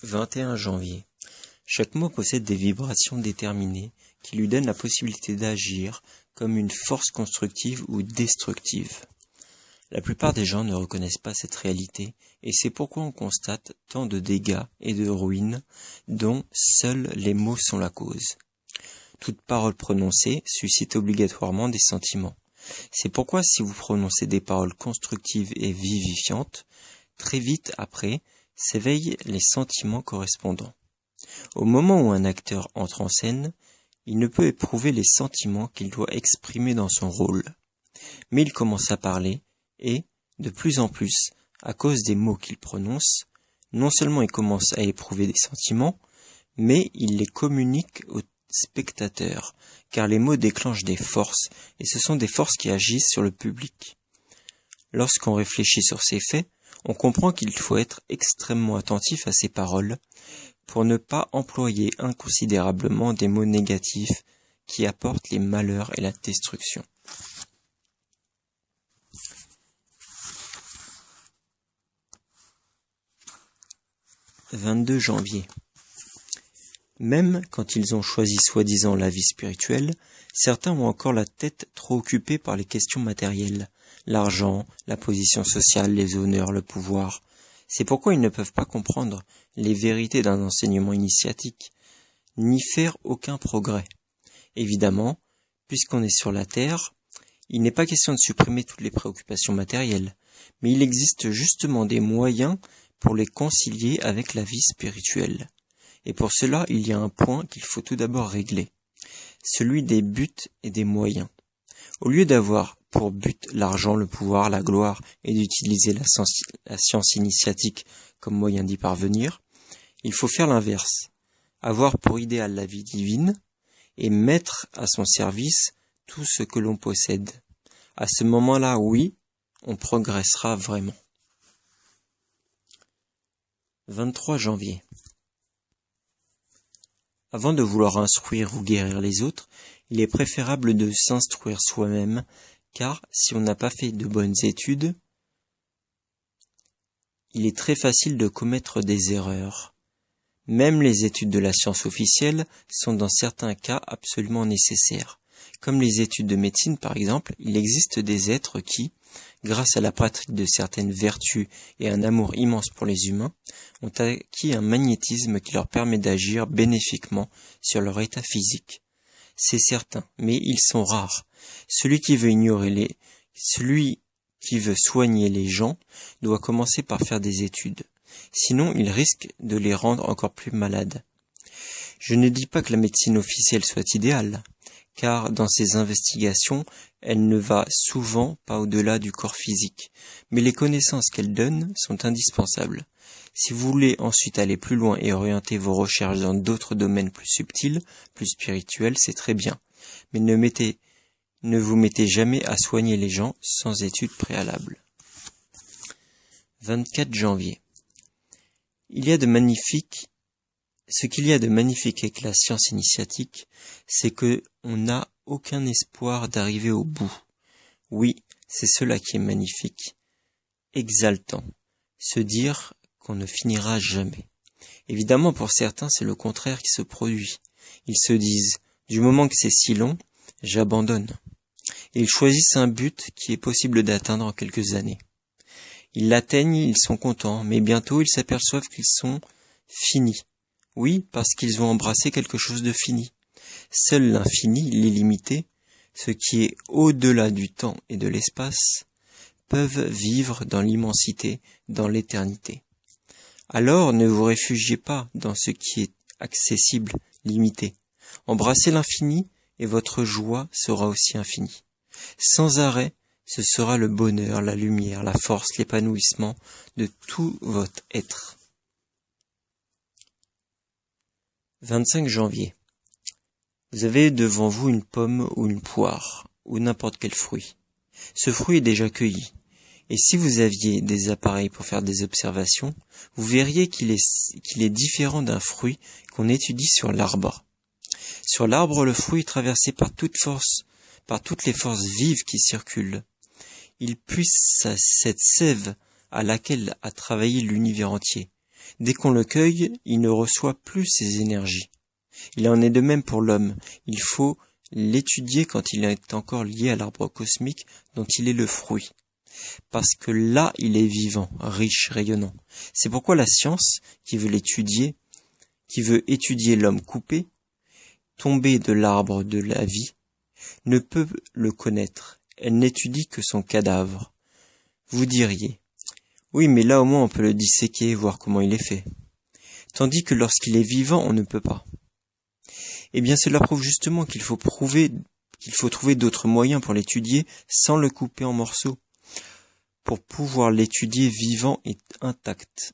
21 janvier. Chaque mot possède des vibrations déterminées qui lui donnent la possibilité d'agir comme une force constructive ou destructive. La plupart des gens ne reconnaissent pas cette réalité et c'est pourquoi on constate tant de dégâts et de ruines dont seuls les mots sont la cause. Toute parole prononcée suscite obligatoirement des sentiments. C'est pourquoi si vous prononcez des paroles constructives et vivifiantes, très vite après s'éveillent les sentiments correspondants. Au moment où un acteur entre en scène, il ne peut éprouver les sentiments qu'il doit exprimer dans son rôle. Mais il commence à parler et, de plus en plus, à cause des mots qu'il prononce, non seulement il commence à éprouver des sentiments, mais il les communique aux spectateurs, car les mots déclenchent des forces, et ce sont des forces qui agissent sur le public. Lorsqu'on réfléchit sur ces faits, on comprend qu'il faut être extrêmement attentif à ces paroles, pour ne pas employer inconsidérablement des mots négatifs qui apportent les malheurs et la destruction. « 22 janvier. Même quand ils ont choisi soi-disant la vie spirituelle, certains ont encore la tête trop occupée par les questions matérielles, l'argent, la position sociale, les honneurs, le pouvoir. C'est pourquoi ils ne peuvent pas comprendre les vérités d'un enseignement initiatique, ni faire aucun progrès. Évidemment, puisqu'on est sur la terre, il n'est pas question de supprimer toutes les préoccupations matérielles, mais il existe justement des moyens pour les concilier avec la vie spirituelle. Et pour cela, il y a un point qu'il faut tout d'abord régler, celui des buts et des moyens. Au lieu d'avoir pour but l'argent, le pouvoir, la gloire et d'utiliser la science initiatique comme moyen d'y parvenir, il faut faire l'inverse, avoir pour idéal la vie divine et mettre à son service tout ce que l'on possède. À ce moment-là, oui, on progressera vraiment. 23 janvier. Avant de vouloir instruire ou guérir les autres, il est préférable de s'instruire soi-même, car si on n'a pas fait de bonnes études, il est très facile de commettre des erreurs. Même les études de la science officielle sont dans certains cas absolument nécessaires. Comme les études de médecine par exemple, il existe des êtres qui, grâce à la pratique de certaines vertus et un amour immense pour les humains, ont acquis un magnétisme qui leur permet d'agir bénéfiquement sur leur état physique. C'est certain, mais ils sont rares. Celui qui veut soigner les gens doit commencer par faire des études. Sinon, il risque de les rendre encore plus malades. Je ne dis pas que la médecine officielle soit idéale, car dans ses investigations, elle ne va souvent pas au-delà du corps physique, mais les connaissances qu'elle donne sont indispensables. Si vous voulez ensuite aller plus loin et orienter vos recherches dans d'autres domaines plus subtils, plus spirituels, c'est très bien. Mais ne vous mettez jamais à soigner les gens sans études préalables. 24 janvier. Ce qu'il y a de magnifique avec la science initiatique, c'est que on n'a aucun espoir d'arriver au bout. Oui, c'est cela qui est magnifique. Exaltant. Se dire qu'on ne finira jamais. Évidemment, pour certains, c'est le contraire qui se produit. Ils se disent, du moment que c'est si long, j'abandonne. Et ils choisissent un but qui est possible d'atteindre en quelques années. Ils l'atteignent, ils sont contents, mais bientôt ils s'aperçoivent qu'ils sont finis. Oui, parce qu'ils ont embrassé quelque chose de fini. Seul l'infini, l'illimité, ce qui est au-delà du temps et de l'espace, peuvent vivre dans l'immensité, dans l'éternité. Alors ne vous réfugiez pas dans ce qui est accessible, limité. Embrassez l'infini et votre joie sera aussi infinie. Sans arrêt, ce sera le bonheur, la lumière, la force, l'épanouissement de tout votre être. 25 janvier. Vous avez devant vous une pomme ou une poire, ou n'importe quel fruit. Ce fruit est déjà cueilli. Et si vous aviez des appareils pour faire des observations, vous verriez qu'il est différent d'un fruit qu'on étudie sur l'arbre. Sur l'arbre, le fruit est traversé par toutes les forces vives qui circulent. Il puise cette sève à laquelle a travaillé l'univers entier. Dès qu'on le cueille, il ne reçoit plus ses énergies. Il en est de même pour l'homme. Il faut l'étudier quand il est encore lié à l'arbre cosmique dont il est le fruit. Parce que là, il est vivant, riche, rayonnant. C'est pourquoi la science, qui veut étudier l'homme coupé, tombé de l'arbre de la vie, ne peut le connaître. Elle n'étudie que son cadavre. Vous diriez, oui, mais là au moins on peut le disséquer, voir comment il est fait. Tandis que lorsqu'il est vivant, on ne peut pas. Eh bien, cela prouve justement qu'il faut trouver d'autres moyens pour l'étudier sans le couper en morceaux, pour pouvoir l'étudier vivant et intact.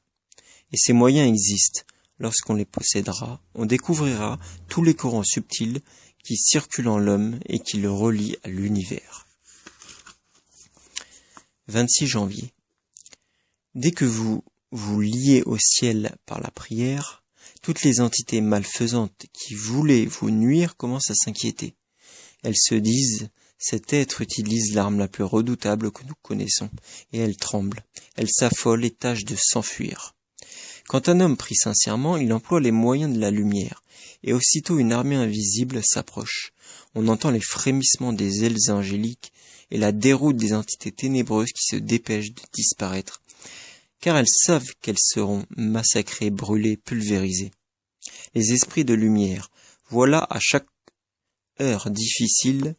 Et ces moyens existent. Lorsqu'on les possédera, on découvrira tous les courants subtils qui circulent en l'homme et qui le relient à l'univers. 26 janvier. Dès que vous vous liez au ciel par la prière, toutes les entités malfaisantes qui voulaient vous nuire commencent à s'inquiéter. Elles se disent, cet être utilise l'arme la plus redoutable que nous connaissons, et elles tremblent. Elles s'affolent et tâchent de s'enfuir. Quand un homme prie sincèrement, il emploie les moyens de la lumière, et aussitôt une armée invisible s'approche. On entend les frémissements des ailes angéliques et la déroute des entités ténébreuses qui se dépêchent de disparaître, car elles savent qu'elles seront massacrées, brûlées, pulvérisées. Les esprits de lumière, voilà à chaque heure difficile,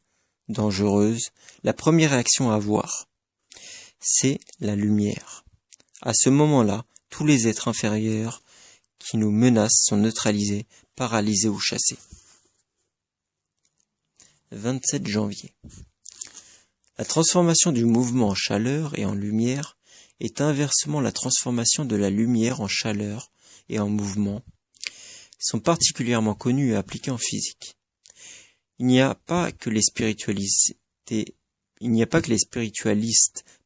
dangereuse, la première réaction à avoir. C'est la lumière. À ce moment-là, tous les êtres inférieurs qui nous menacent sont neutralisés, paralysés ou chassés. 27 janvier. La transformation du mouvement en chaleur et en lumière est inversement la transformation de la lumière en chaleur et en mouvement, sont particulièrement connus et appliqués en physique. Il n'y a pas que les spiritualistes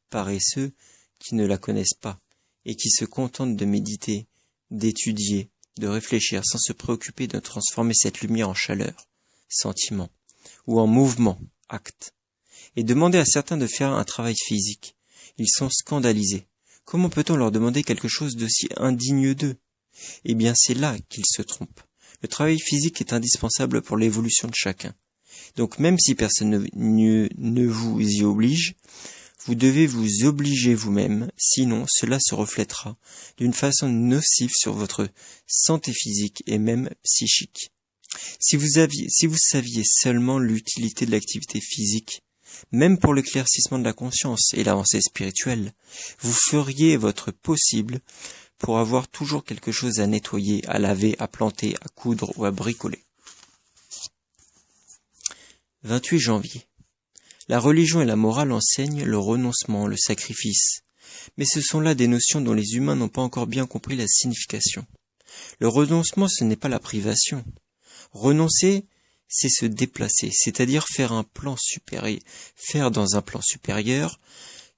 paresseux qui ne la connaissent pas et qui se contentent de méditer, d'étudier, de réfléchir sans se préoccuper de transformer cette lumière en chaleur, sentiment, ou en mouvement, acte, et demander à certains de faire un travail physique. Ils sont scandalisés. Comment peut-on leur demander quelque chose d'aussi indigne d'eux? Eh bien, c'est là qu'ils se trompent. Le travail physique est indispensable pour l'évolution de chacun. Donc, même si personne ne vous y oblige, vous devez vous obliger vous-même, sinon cela se reflètera d'une façon nocive sur votre santé physique et même psychique. Si vous saviez seulement l'utilité de l'activité physique, même pour l'éclaircissement de la conscience et l'avancée spirituelle, vous feriez votre possible pour avoir toujours quelque chose à nettoyer, à laver, à planter, à coudre ou à bricoler. 28 janvier. La religion et la morale enseignent le renoncement, le sacrifice, mais ce sont là des notions dont les humains n'ont pas encore bien compris la signification. Le renoncement, ce n'est pas la privation. Renoncer, c'est se déplacer, c'est-à-dire faire dans un plan supérieur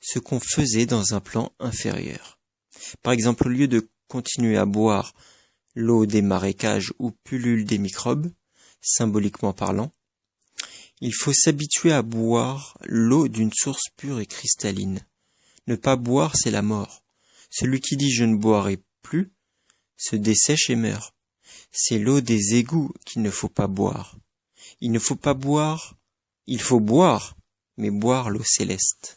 ce qu'on faisait dans un plan inférieur. Par exemple, au lieu de continuer à boire l'eau des marécages où pullulent des microbes, symboliquement parlant, il faut s'habituer à boire l'eau d'une source pure et cristalline. Ne pas boire, c'est la mort. Celui qui dit « je ne boirai plus » se dessèche et meurt. C'est l'eau des égouts qu'il ne faut pas boire. Il faut boire, mais boire l'eau céleste.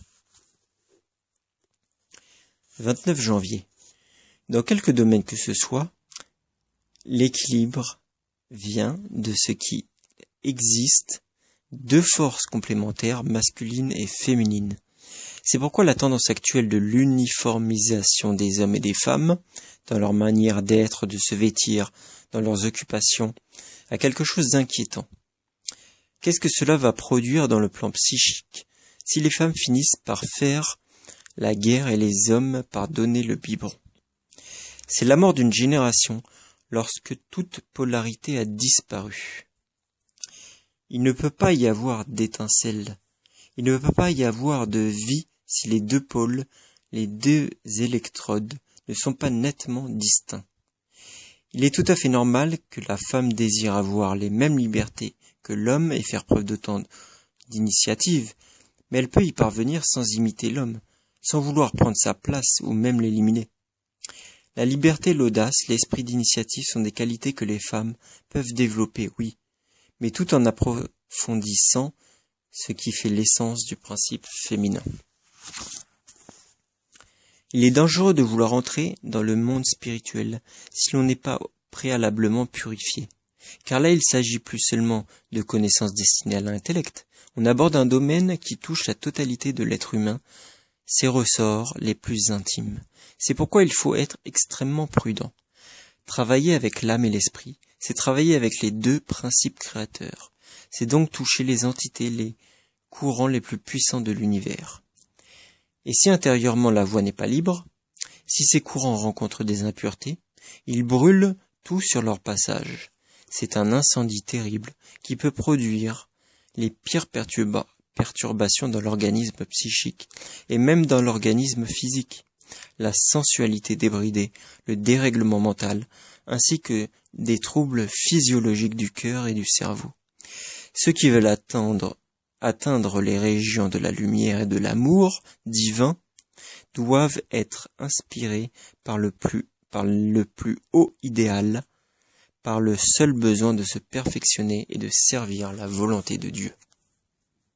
29 janvier. Dans quelque domaine que ce soit, l'équilibre vient de ce qui existe deux forces complémentaires, masculines et féminines. C'est pourquoi la tendance actuelle de l'uniformisation des hommes et des femmes, dans leur manière d'être, de se vêtir, dans leurs occupations, a quelque chose d'inquiétant. Qu'est-ce que cela va produire dans le plan psychique, si les femmes finissent par faire la guerre et les hommes par donner le biberon? C'est la mort d'une génération lorsque toute polarité a disparu. Il ne peut pas y avoir d'étincelle. Il ne peut pas y avoir de vie si les deux pôles, les deux électrodes, ne sont pas nettement distincts. Il est tout à fait normal que la femme désire avoir les mêmes libertés que l'homme et faire preuve d'autant d'initiative, mais elle peut y parvenir sans imiter l'homme, sans vouloir prendre sa place ou même l'éliminer. La liberté, l'audace, l'esprit d'initiative sont des qualités que les femmes peuvent développer, oui, mais tout en approfondissant ce qui fait l'essence du principe féminin. Il est dangereux de vouloir entrer dans le monde spirituel si l'on n'est pas préalablement purifié, car là il s'agit plus seulement de connaissances destinées à l'intellect, on aborde un domaine qui touche la totalité de l'être humain, ses ressorts les plus intimes. C'est pourquoi il faut être extrêmement prudent. Travailler avec l'âme et l'esprit, c'est travailler avec les deux principes créateurs. C'est donc toucher les entités, les courants les plus puissants de l'univers. Et si intérieurement la voie n'est pas libre, si ces courants rencontrent des impuretés, ils brûlent tout sur leur passage. C'est un incendie terrible qui peut produire les pires perturbations dans l'organisme psychique et même dans l'organisme physique. La sensualité débridée, le dérèglement mental, ainsi que des troubles physiologiques du cœur et du cerveau. Ceux qui veulent atteindre les régions de la lumière et de l'amour divin doivent être inspirés par le plus haut idéal, par le seul besoin de se perfectionner et de servir la volonté de Dieu.